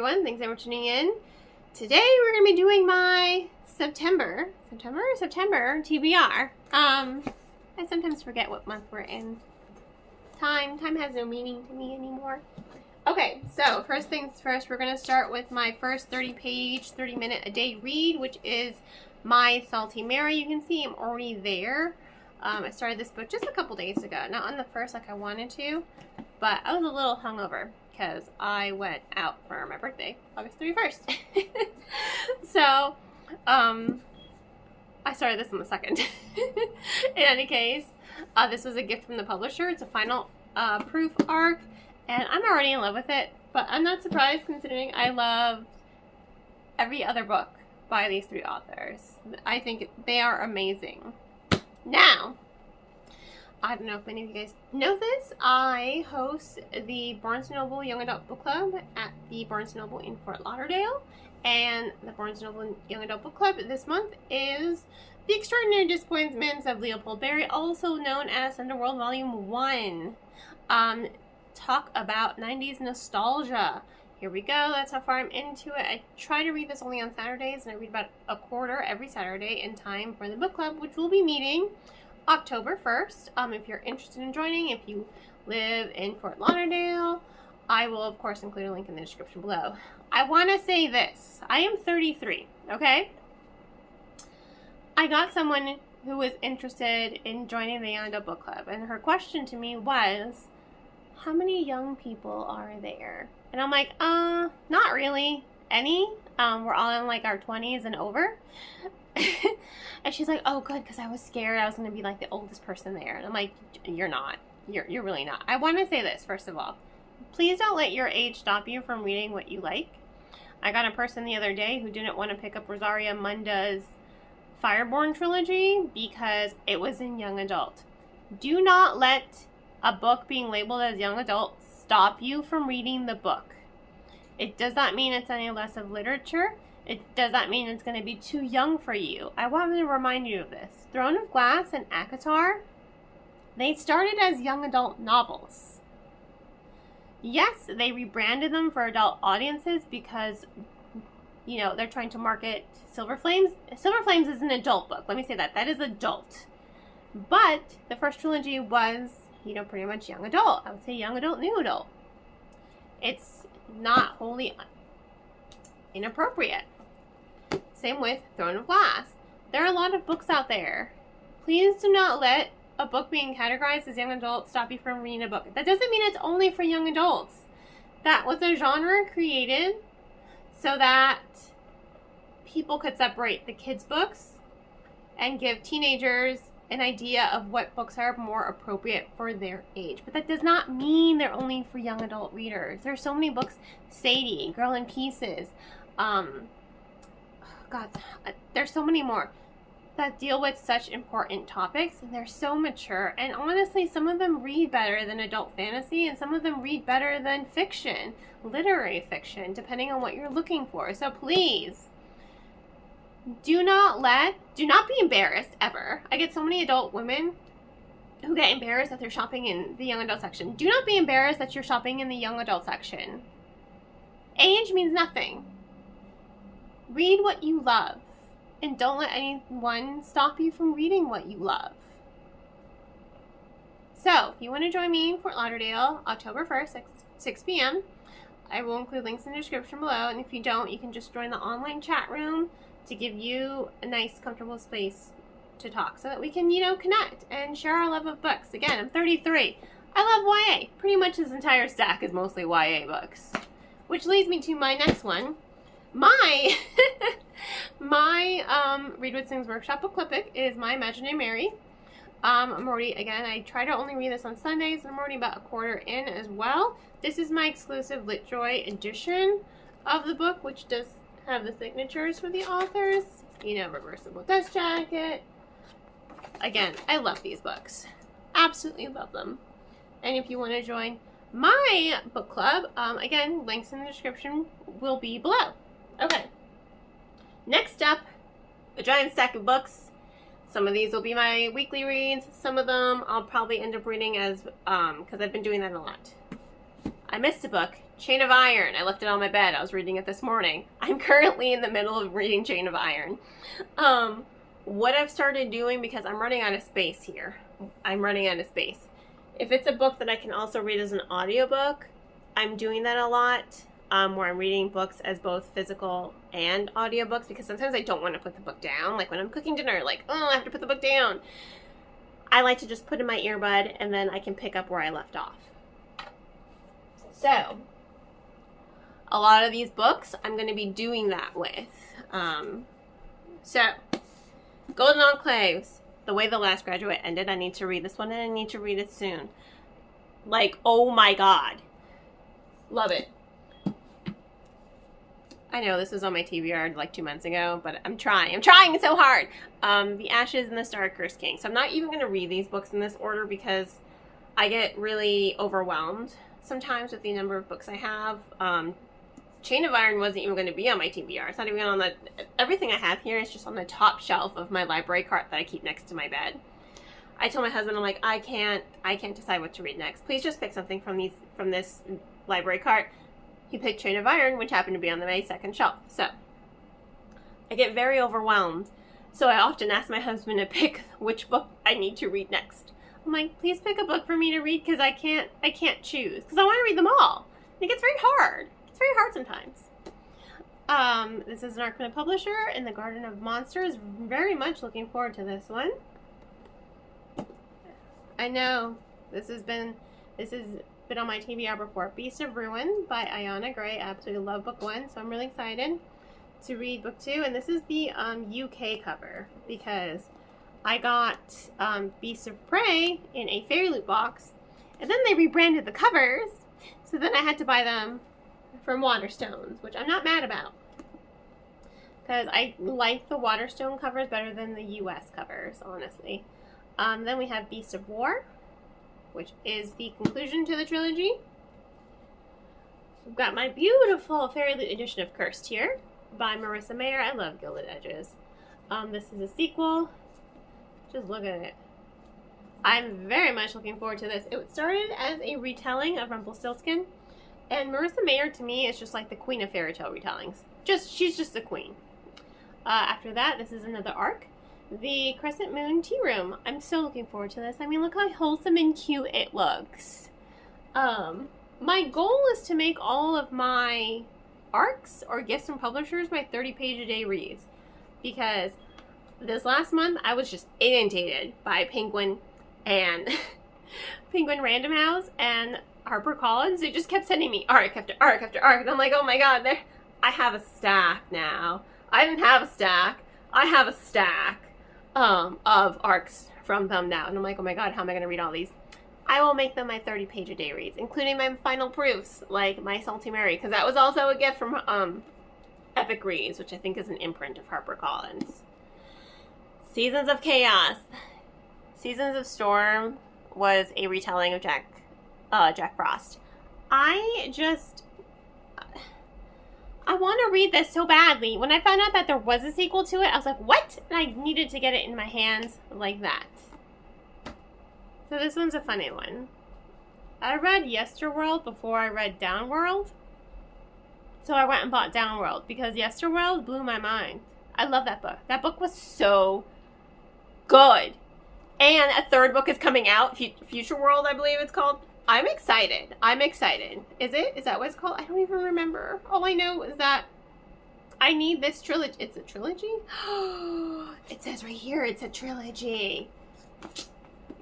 everyone. Thanks for tuning in. Today we're going to be doing my September TBR. I sometimes forget what month we're in. Time has no meaning to me anymore. Okay, so first things first, we're going to start with my first 30-page, 30-minute a day read, which is My Salty Mary. You can see I'm already there. I started this book just a couple days ago. Not on the first like I wanted to, but I was a little hungover because I went out for my birthday, August 31st. So, I started this on the 2nd. In any case, this was a gift from the publisher. It's a final proof arc, and I'm already in love with it, but I'm not surprised considering I love every other book by these three authors. I think they are amazing. Now, I don't know if any of you guys know this, I host the Barnes & Noble Young Adult Book Club at the Barnes & Noble in Fort Lauderdale. And the Barnes & Noble Young Adult Book Club this month is The Extraordinary Disappointments of Leopold Berry, also known as Underworld Volume 1. Talk about 90s nostalgia. Here we go. That's how far I'm into it. I try to read this only on Saturdays, and I read about a quarter every Saturday in time for the book club, which will be meeting October 1st. If you're interested in joining, if you live in Fort Lauderdale, I will, of course, include a link in the description below. I want to say this. I am 33, okay? I got someone who was interested in joining the Young Adult Book Club, and her question to me was, how many young people are there? And I'm like, not really any. We're all in like our 20s and over. And she's like, oh, good, because I was scared I was going to be like the oldest person there. And I'm like, you're not. You're really not. I want to say this, first of all. Please don't let your age stop you from reading what you like. I got a person the other day who didn't want to pick up Rosaria Munda's Fireborn trilogy because it was in young adult. Do not let a book being labeled as young adult stop you from reading the book. It does not mean it's any less of literature. It does not mean it's going to be too young for you. I want to remind you of this. Throne of Glass and ACOTAR, they started as young adult novels. Yes, they rebranded them for adult audiences because, you know, they're trying to market Silver Flames. Silver Flames is an adult book. Let me say that. That is adult. But the first trilogy was, you know, pretty much young adult. I would say young adult, new adult. It's not wholly inappropriate. Same with Throne of Glass. There are a lot of books out there. Please do not let a book being categorized as young adult stop you from reading a book. That doesn't mean it's only for young adults. That was a genre created so that people could separate the kids' books and give teenagers an idea of what books are more appropriate for their age. But that does not mean they're only for young adult readers. There's so many books, Sadie, Girl in Pieces, God, there's so many more that deal with such important topics, and they're so mature, and honestly, some of them read better than adult fantasy, and some of them read better than fiction, literary fiction, depending on what you're looking for. So please, do not be embarrassed, ever. I get so many adult women who get embarrassed that they're shopping in the young adult section. Do not be embarrassed that you're shopping in the young adult section. Age means nothing. Read what you love, and don't let anyone stop you from reading what you love. So, if you want to join me in Fort Lauderdale, October 1st, 6 p.m., I will include links in the description below, and if you don't, you can just join the online chat room to give you a nice, comfortable space to talk so that we can, you know, connect and share our love of books. Again, I'm 33. I love YA. Pretty much this entire stack is mostly YA books. Which leads me to my next one. My Read What Sings Workshop book club pick is My Imaginary Mary. I'm already, again, I try to only read this on Sundays, and I'm already about a quarter in as well. This is my exclusive LitJoy edition of the book, which does have the signatures for the authors. You know, reversible dust jacket. Again, I love these books. Absolutely love them. And if you want to join my book club, again, links in the description will be below. Okay. Next up, a giant stack of books. Some of these will be my weekly reads. Some of them I'll probably end up reading as, because I've been doing that a lot. I missed a book Chain of Iron. I left it on my bed. I was reading it this morning. I'm currently in the middle of reading Chain of Iron. What I've started doing, because I'm running out of space here. I'm running out of space. If it's a book that I can also read as an audiobook, I'm doing that a lot, where I'm reading books as both physical and audiobooks, because sometimes I don't want to put the book down. Like when I'm cooking dinner, like, oh, I have to put the book down. I like to just put in my earbud, and then I can pick up where I left off. So, a lot of these books, I'm going to be doing that with. So, Golden Enclaves, The Way the Last Graduate Ended. I need to read this one, and I need to read it soon. Like, oh my god. Love it. I know this was on my TBR like 2 months ago, but I'm trying. I'm trying so hard. The Ashes and the Star Cursed King. So I'm not even going to read these books in this order because I get really overwhelmed sometimes with the number of books I have. Chain of Iron wasn't even going to be on my TBR. It's not even on the... Everything I have here is just on the top shelf of my library cart that I keep next to my bed. I told my husband, I'm like, I can't decide what to read next. Please just pick something from this library cart. He picked Chain of Iron, which happened to be on my second shelf. So, I get very overwhelmed. So I often ask my husband to pick which book I need to read next. I'm like, please pick a book for me to read because I can't choose. Because I want to read them all. And it gets very hard. It's very hard sometimes. This is an Arc from the publisher in the Garden of Monsters. Very much looking forward to this one. I know this has been on my TBR before. Beast of Ruin by Ayana Gray. I absolutely love book 1, so I'm really excited to read book 2. And this is the UK cover because I got Beast of Prey in a Fairy Loot box, and then they rebranded the covers, so then I had to buy them from Waterstones, which I'm not mad about because I like the Waterstone covers better than the US covers, honestly. Then we have Beast of War, which is the conclusion to the trilogy. We've got my beautiful Fairy Loot edition of Cursed here by Marissa Mayer. I love Gilded Edges. This is a sequel. Just look at it. I'm very much looking forward to this. It started as a retelling of Rumpelstiltskin, and Marissa Mayer to me is just like the queen of fairy tale retellings. She's just the queen. After that, this is another arc. The Crescent Moon Tea Room. I'm so looking forward to this. I mean, look how wholesome and cute it looks. My goal is to make all of my arcs or gifts from publishers my 30-page-a-day reads. Because this last month, I was just inundated by Penguin and Penguin Random House and HarperCollins. They just kept sending me arc after arc after arc. And I'm like, oh my god, I have a stack now. I didn't have a stack. I have a stack of arcs from them now. And I'm like, oh my god, how am I going to read all these? I will make them my 30-page-a-day reads, including my final proofs, like my Salty Mary, because that was also a gift from Epic Reads, which I think is an imprint of HarperCollins. Seasons of Chaos. Seasons of Storm was a retelling of Jack Frost. I want to read this so badly. When I found out that there was a sequel to it, I was like, what? And I needed to get it in my hands like that. So this one's a funny one. I read Yesterworld before I read Downworld. So I went and bought Downworld because Yesterworld blew my mind. I love that book. That book was so good. And a third book is coming out, Future World, I believe it's called. I'm excited. I'm excited. Is it? Is that what it's called? I don't even remember. All I know is that I need this trilogy. It's a trilogy? It says right here it's a trilogy.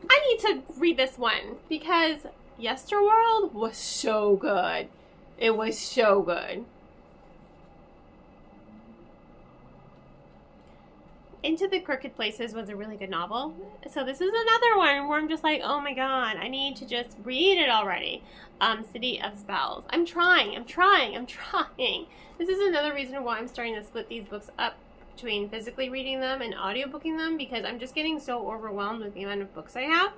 I need to read this one because Yesterworld was so good. It was so good. Into the Crooked Places was a really good novel. So this is another one where I'm just like, oh my god, I need to just read it already. City of Spells. I'm trying. This is another reason why I'm starting to split these books up between physically reading them and audiobooking them, because I'm just getting so overwhelmed with the amount of books I have.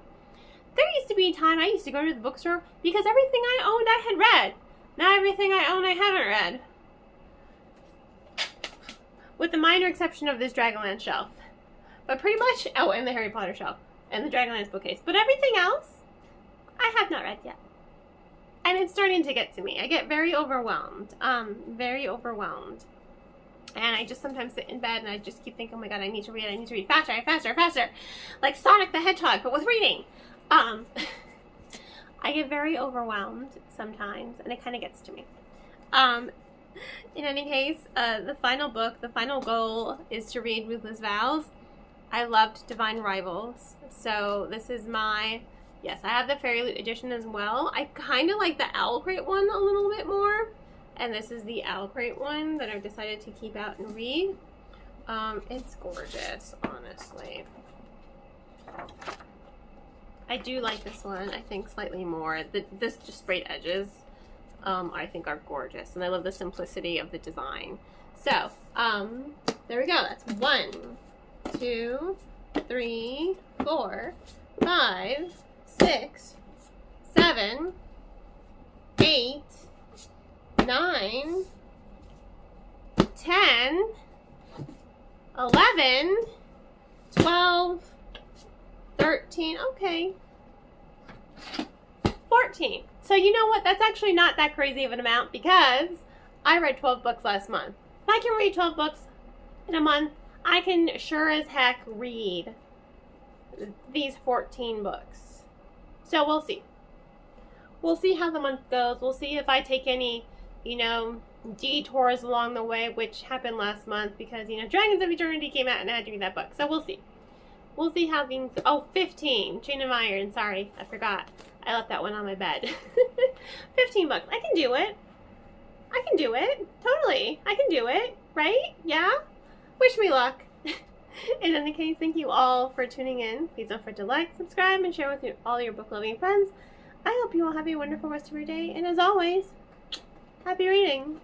There used to be a time I used to go to the bookstore because everything I owned I had read. Now everything I own I haven't read. With the minor exception of this Dragonlance shelf. But pretty much, oh, and the Harry Potter shelf. And the Dragonlance bookcase. But everything else, I have not read yet. And it's starting to get to me. I get very overwhelmed. Very overwhelmed. And I just sometimes sit in bed and I just keep thinking, oh my god, I need to read faster, faster, faster. Like Sonic the Hedgehog, but with reading. I get very overwhelmed sometimes, and it kind of gets to me. In any case, the final book, the final goal is to read Ruthless Vows. I loved Divine Rivals, so this is my, yes, I have the Fairy Loot edition as well. I kind of like the Owl Crate one a little bit more, and this is the Owl Crate one that I've decided to keep out and read. It's gorgeous, honestly. I do like this one, I think, slightly more. This just straight edges, I think are gorgeous. And I love the simplicity of the design. So, there we go. That's 1, 2, 3, 4, 5, 6, 7, 8, 9, 10, 11, 12, 13, okay, 14. So you know what? That's actually not that crazy of an amount because I read 12 books last month. If I can read 12 books in a month, I can sure as heck read these 14 books. So we'll see. We'll see how the month goes. We'll see if I take any, you know, detours along the way, which happened last month because, you know, Dragons of Eternity came out and I had to read that book. So we'll see. We'll see how things... Oh, 15. Chain of Iron. Sorry, I forgot. I left that one on my bed. 15 books. I can do it. I can do it. Totally. I can do it. Right? Yeah? Wish me luck. In any case, thank you all for tuning in. Please don't forget to like, subscribe, and share with all your book-loving friends. I hope you all have a wonderful rest of your day. And as always, happy reading.